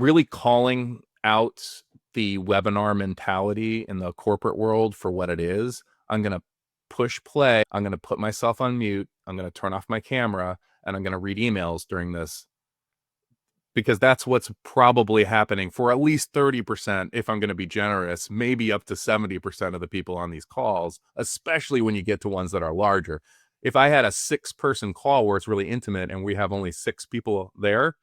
really calling out the webinar mentality in the corporate world for what it is. I'm going to push play. I'm going to put myself on mute. I'm going to turn off my camera and I'm going to read emails during this because that's what's probably happening for at least 30%, if I'm going to be generous, maybe up to 70% of the people on these calls, especially when you get to ones that are larger. If I had a 6-person call where it's really intimate and we have only 6 people there,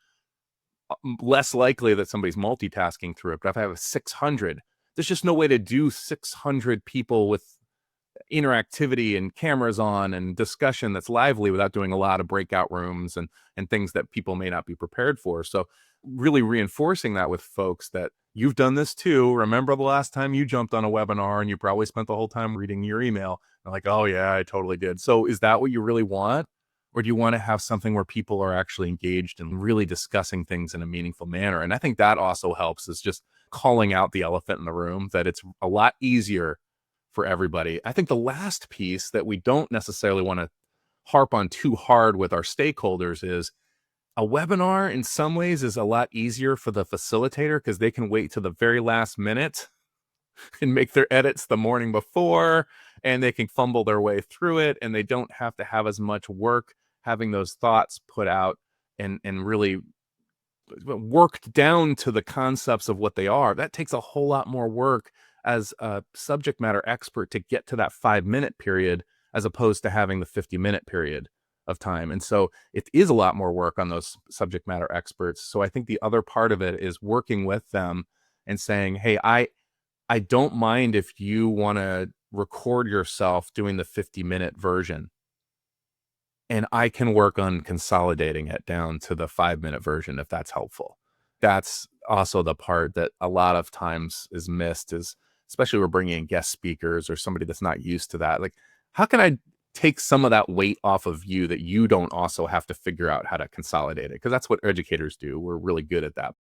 less likely that somebody's multitasking through it. But if I have 600, there's just no way to do 600 people with interactivity and cameras on and discussion that's lively without doing a lot of breakout rooms and things that people may not be prepared for. So really reinforcing that with folks that you've done this too. Remember the last time you jumped on a webinar and you probably spent the whole time reading your email. And like, oh yeah, I totally did. So is that what you really want? Or do you want to have something where people are actually engaged and really discussing things in a meaningful manner? And I think that also helps, is just calling out the elephant in the room, that it's a lot easier for everybody. I think the last piece that we don't necessarily want to harp on too hard with our stakeholders is a webinar in some ways is a lot easier for the facilitator because they can wait to the very last minute and make their edits the morning before, and they can fumble their way through it, and they don't have to have as much work having those thoughts put out and really worked down to the concepts of what they are. That takes a whole lot more work as a subject matter expert to get to that 5-minute period as opposed to having the 50-minute period of time. And so it is a lot more work on those subject matter experts. So I think the other part of it is working with them and saying, hey, I don't mind if you want to record yourself doing the 50-minute version, and I can work on consolidating it down to the 5-minute version if that's helpful. That's also the part that a lot of times is missed, is especially we're bringing in guest speakers or somebody that's not used to that. Like, how can I take some of that weight off of you that you don't also have to figure out how to consolidate it? Because that's what educators do. We're really good at that.